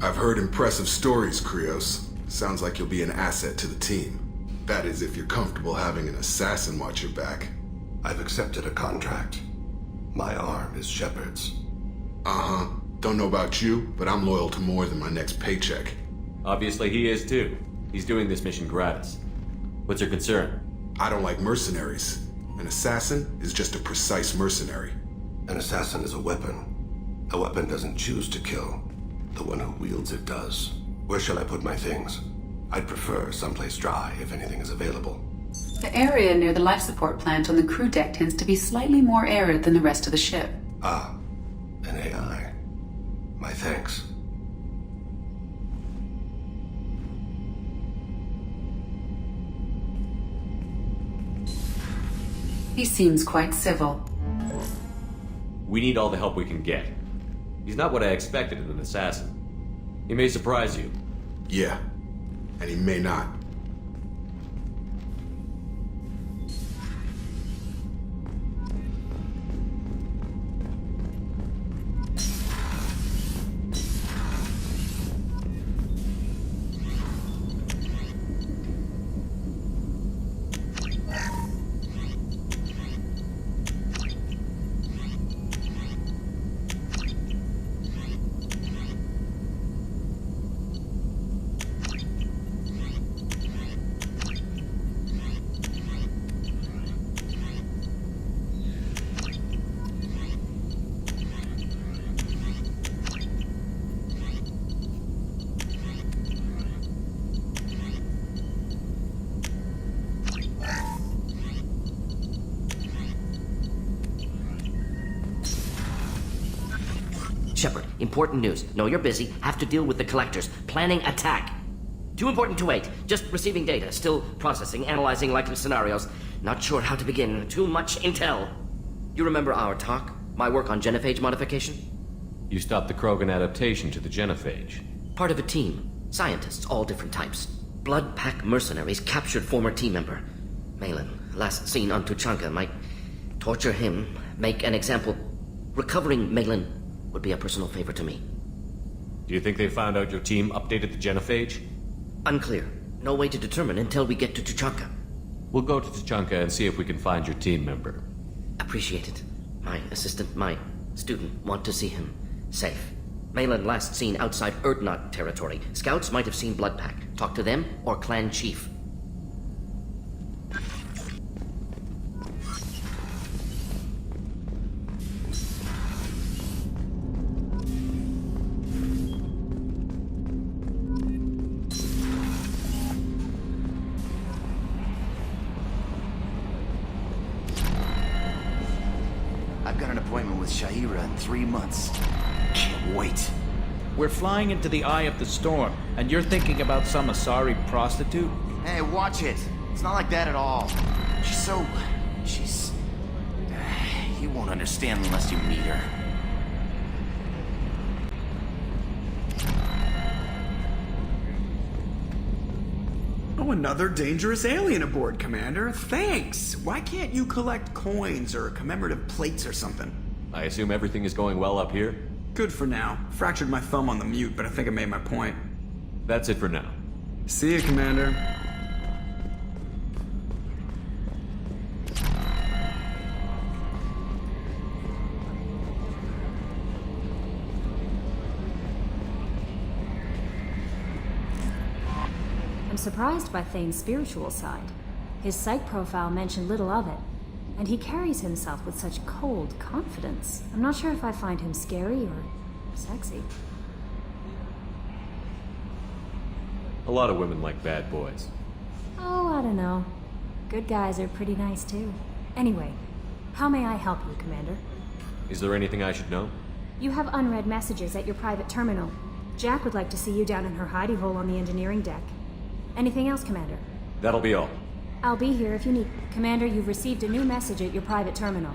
I've heard impressive stories, Krios. Sounds like you'll be an asset to the team. That is, if you're comfortable having an assassin watch your back. I've accepted a contract. My arm is Shepard's. Uh-huh. Don't know about you, but I'm loyal to more than my next paycheck. Obviously he is too. He's doing this mission gratis. What's your concern? I don't like mercenaries. An assassin is just a precise mercenary. An assassin is a weapon. A weapon doesn't choose to kill. The one who wields it does. Where shall I put my things? I'd prefer someplace dry if anything is available. The area near the life support plant on the crew deck tends to be slightly more arid than the rest of the ship. Ah, an AI. My thanks. He seems quite civil. We need all the help we can get. He's not what I expected in an assassin. He may surprise you. Yeah, and he may not. Shepard, important news. Know you're busy. Have to deal with the collectors. Planning attack. Too important to wait. Just receiving data. Still processing, analyzing likely scenarios. Not sure how to begin. Too much intel. You remember our talk? My work on genophage modification? You stopped the Krogan adaptation to the genophage. Part of a team. Scientists, all different types. Blood Pack mercenaries captured former team member. Malin, last seen on Tuchanka, might torture him, make an example. Recovering Malin would be a personal favor to me. Do you think they found out your team updated the genophage? Unclear. No way to determine until we get to Tuchanka. We'll go to Tuchanka and see if we can find your team member. Appreciate it. My assistant, my student want to see him safe. Malin last seen outside Erdnot territory. Scouts might have seen Bloodpack. Talk to them or clan chief. I've got an appointment with Shahira in 3 months. Can't wait. We're flying into the eye of the storm, and you're thinking about some Asari prostitute? Hey, watch it. It's not like that at all. She's... You won't understand unless you meet her. Oh, another dangerous alien aboard, Commander. Thanks. Why can't you collect coins or commemorative plates or something? I assume everything is going well up here? Good for now. Fractured my thumb on the mute, but I think I made my point. That's it for now. See you, Commander. I'm surprised by Thane's spiritual side. His psych profile mentioned little of it, and he carries himself with such cold confidence. I'm not sure if I find him scary or sexy. A lot of women like bad boys. Oh, I don't know. Good guys are pretty nice too. Anyway, how may I help you, Commander? Is there anything I should know? You have unread messages at your private terminal. Jack would like to see you down in her hidey hole on the engineering deck. Anything else, Commander? That'll be all. I'll be here if you need. Commander, you've received a new message at your private terminal.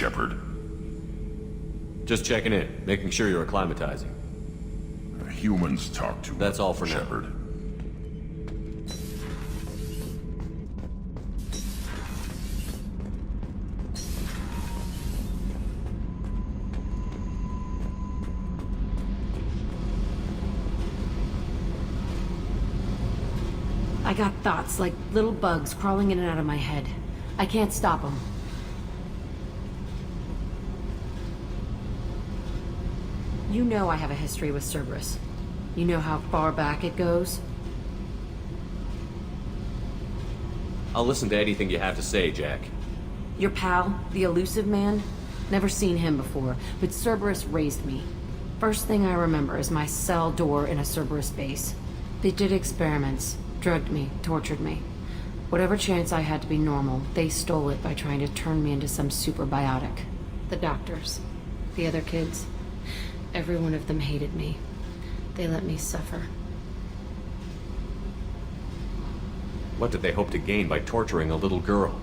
Shepard? Just checking in, making sure you're acclimatizing. Humans talk to That's all for now. Shepard. I got thoughts like little bugs crawling in and out of my head. I can't stop them. You know I have a history with Cerberus. You know how far back it goes? I'll listen to anything you have to say, Jack. Your pal, the elusive man? Never seen him before, but Cerberus raised me. First thing I remember is my cell door in a Cerberus base. They did experiments, drugged me, tortured me. Whatever chance I had to be normal, they stole it by trying to turn me into some super biotic. The doctors, the other kids, every one of them hated me. They let me suffer. What did they hope to gain by torturing a little girl?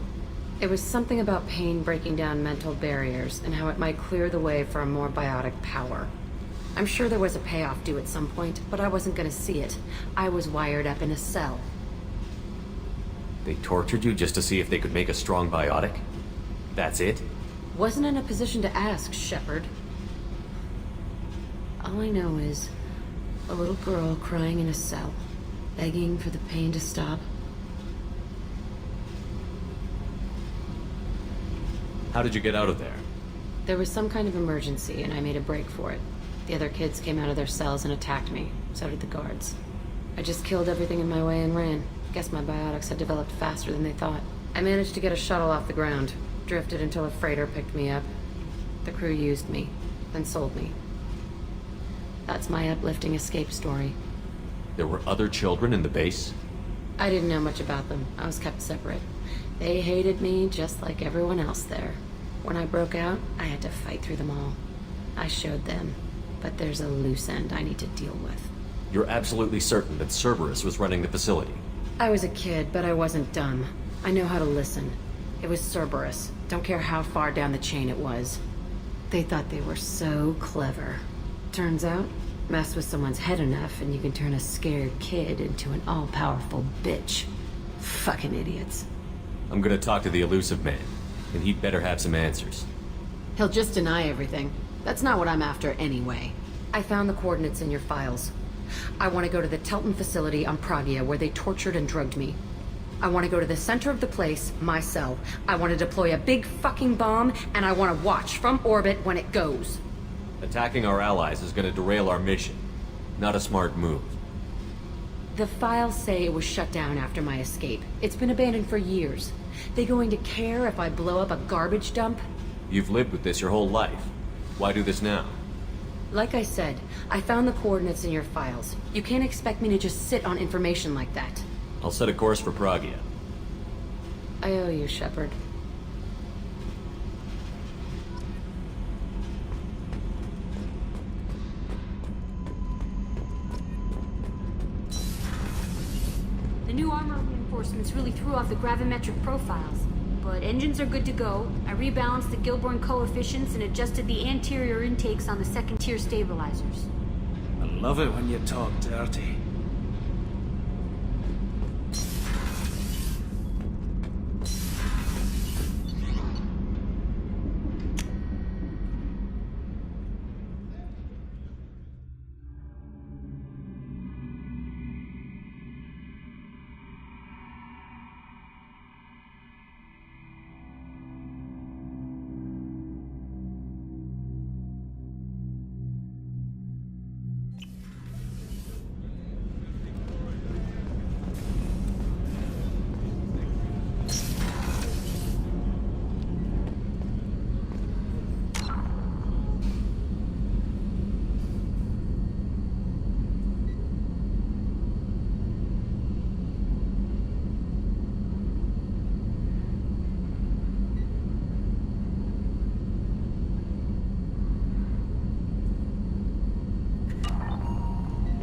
It was something about pain breaking down mental barriers and how it might clear the way for a more biotic power. I'm sure there was a payoff due at some point, but I wasn't gonna see it. I was wired up in a cell. They tortured you just to see if they could make a strong biotic? That's it? Wasn't in a position to ask, Shepard. All I know is a little girl crying in a cell, begging for the pain to stop. How did you get out of there? There was some kind of emergency, and I made a break for it. The other kids came out of their cells and attacked me. So did the guards. I just killed everything in my way and ran. Guess my biotics had developed faster than they thought. I managed to get a shuttle off the ground. Drifted until a freighter picked me up. The crew used me, then sold me. That's my uplifting escape story. There were other children in the base? I didn't know much about them. I was kept separate. They hated me just like everyone else there. When I broke out, I had to fight through them all. I showed them, but there's a loose end I need to deal with. You're absolutely certain that Cerberus was running the facility? I was a kid, but I wasn't dumb. I know how to listen. It was Cerberus. Don't care how far down the chain it was. They thought they were so clever. Turns out, mess with someone's head enough and you can turn a scared kid into an all-powerful bitch. Fucking idiots. I'm gonna talk to the elusive man, and he'd better have some answers. He'll just deny everything. That's not what I'm after anyway. I found the coordinates in your files. I want to go to the Telton facility on Pragia where they tortured and drugged me. I want to go to the center of the place, my cell. I want to deploy a big fucking bomb, and I want to watch from orbit when it goes. Attacking our allies is gonna derail our mission. Not a smart move. The files say it was shut down after my escape. It's been abandoned for years. They going to care if I blow up a garbage dump? You've lived with this your whole life. Why do this now? Like I said, I found the coordinates in your files. You can't expect me to just sit on information like that. I'll set a course for Pragia. I owe you, Shepard. The new armor reinforcements really threw off the gravimetric profiles. But engines are good to go. I rebalanced the Gilborn coefficients and adjusted the anterior intakes on the second-tier stabilizers. I love it when you talk dirty.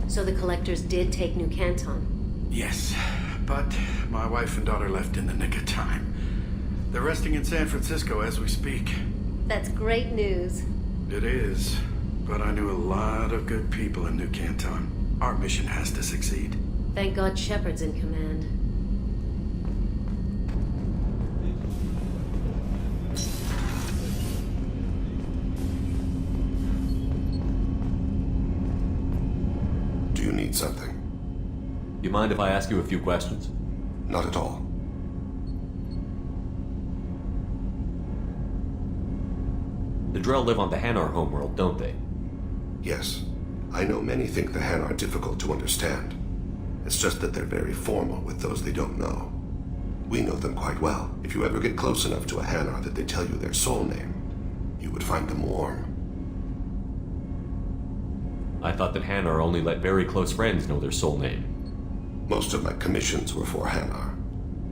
So the collectors did take New Canton? Yes, but my wife and daughter left in the nick of time. They're resting in San Francisco as we speak. That's great news. It is, but I knew a lot of good people in New Canton. Our mission has to succeed. Thank God Shepard's in command. Do you need something? You mind if I ask you a few questions? Not at all. The Drell live on the Hanar homeworld, don't they? Yes. I know many think the Han are difficult to understand. It's just that they're very formal with those they don't know. We know them quite well. If you ever get close enough to a Hanar that they tell you their soul name, you would find them warm. I thought that Hanar only let very close friends know their soul name. Most of my commissions were for Hanar.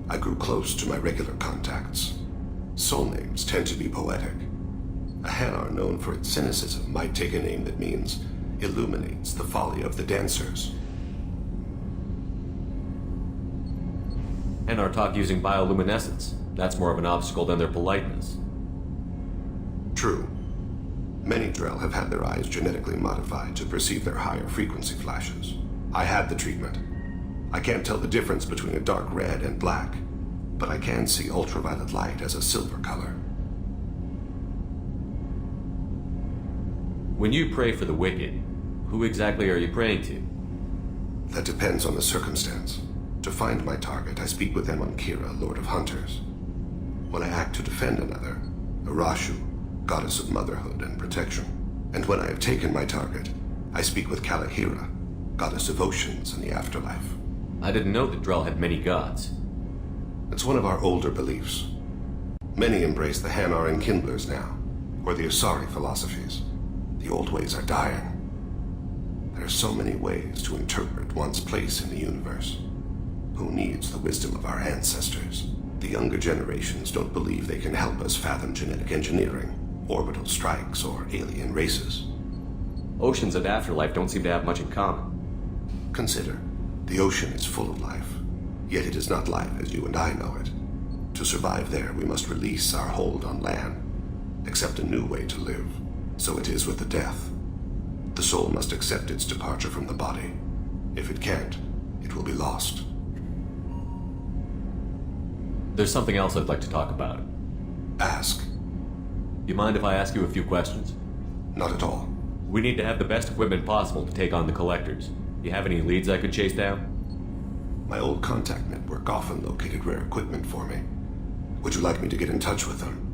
I grew close to my regular contacts. Soul names tend to be poetic. A Hanar known for its cynicism might take a name that means illuminates the folly of the dancers. Hanar talk using bioluminescence. That's more of an obstacle than their politeness. True. Many Drell have had their eyes genetically modified to perceive their higher frequency flashes. I had the treatment. I can't tell the difference between a dark red and black, but I can see ultraviolet light as a silver color. When you pray for the wicked, who exactly are you praying to? That depends on the circumstance. To find my target, I speak with them on Kira, Lord of Hunters. When I act to defend another, Arashu, goddess of motherhood and protection. And when I have taken my target, I speak with Kalahira, goddess of oceans and the afterlife. I didn't know that Drell had many gods. It's one of our older beliefs. Many embrace the Hanar and Kindlers now, or the Asari philosophies. The old ways are dying. There are so many ways to interpret one's place in the universe. Who needs the wisdom of our ancestors? The younger generations don't believe they can help us fathom genetic engineering, orbital strikes, or alien races. Oceans and afterlife don't seem to have much in common. Consider, the ocean is full of life, yet it is not life as you and I know it. To survive there, we must release our hold on land, accept a new way to live. So it is with the death. The soul must accept its departure from the body. If it can't, it will be lost. There's something else I'd like to talk about. Ask. You mind if I ask you a few questions? Not at all. We need to have the best equipment possible to take on the Collectors. You have any leads I could chase down? My old contact network often located rare equipment for me. Would you like me to get in touch with them?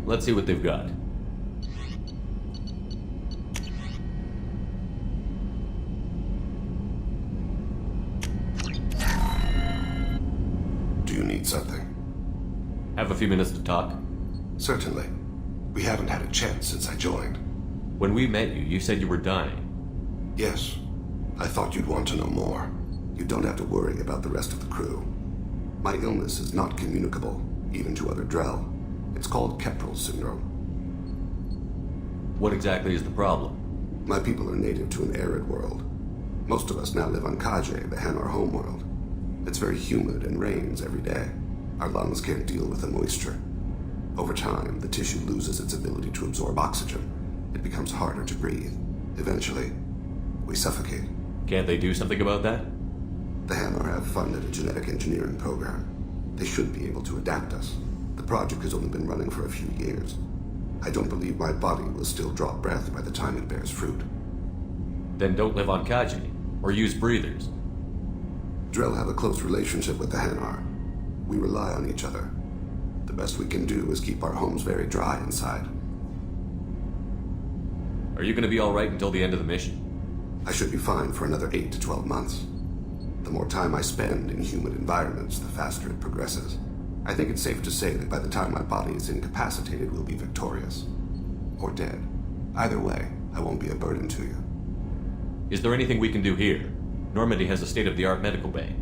Let's see what they've got. Do you need something? Have a few minutes to talk? Certainly. We haven't had a chance since I joined. When we met you, you said you were dying. Yes. I thought you'd want to know more. You don't have to worry about the rest of the crew. My illness is not communicable, even to other Drell. It's called Keprel syndrome. What exactly is the problem? My people are native to an arid world. Most of us now live on Kaje, the Hanar homeworld. It's very humid and rains every day. Our lungs can't deal with the moisture. Over time, the tissue loses its ability to absorb oxygen. It becomes harder to breathe. Eventually, we suffocate. Can't they do something about that? The Hanar have funded a genetic engineering program. They should be able to adapt us. The project has only been running for a few years. I don't believe my body will still draw breath by the time it bears fruit. Then don't live on Kaji, or use breathers. Drell have a close relationship with the Hanar. We rely on each other. The best we can do is keep our homes very dry inside. Are you going to be alright until the end of the mission? I should be fine for another 8 to 12 months. The more time I spend in humid environments, the faster it progresses. I think it's safe to say that by the time my body is incapacitated, we'll be victorious. Or dead. Either way, I won't be a burden to you. Is there anything we can do here? Normandy has a state-of-the-art medical bay.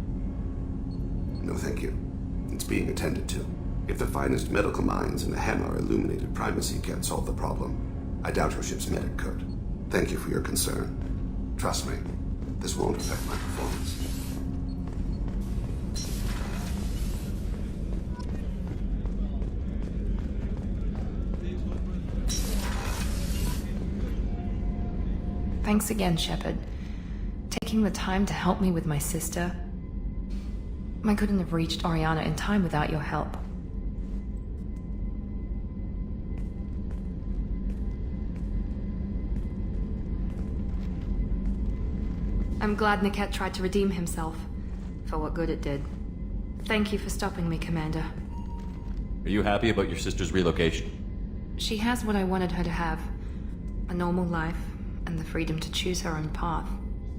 No, thank you. It's being attended to. If the finest medical minds in the Hanar illuminated primacy can't solve the problem, I doubt your ship's medic could. Thank you for your concern. Trust me, this won't affect my performance. Thanks again, Shepard. Taking the time to help me with my sister. I couldn't have reached Oriana in time without your help. I'm glad Niket tried to redeem himself, for what good it did. Thank you for stopping me, Commander. Are you happy about your sister's relocation? She has what I wanted her to have. A normal life, and the freedom to choose her own path.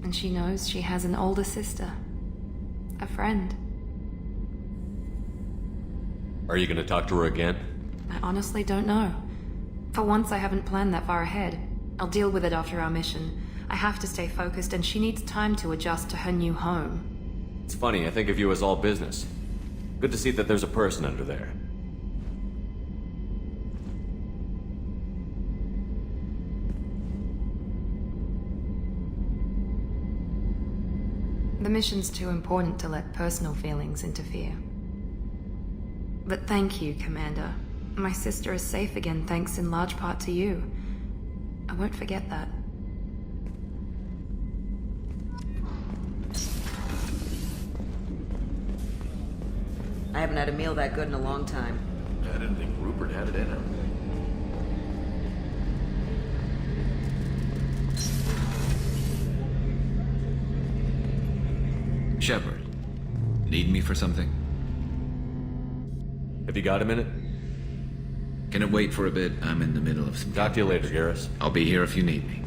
And she knows she has an older sister. A friend. Are you gonna talk to her again? I honestly don't know. For once, I haven't planned that far ahead. I'll deal with it after our mission. I have to stay focused, and she needs time to adjust to her new home. It's funny, I think of you as all business. Good to see that there's a person under there. The mission's too important to let personal feelings interfere. But thank you, Commander. My sister is safe again thanks in large part to you. I won't forget that. I haven't had a meal that good in a long time. I didn't think Rupert had it in him. Shepard, need me for something? Have you got a minute? Can it wait for a bit? I'm in the middle of some... Talk to you later, Garrus. I'll be here if you need me.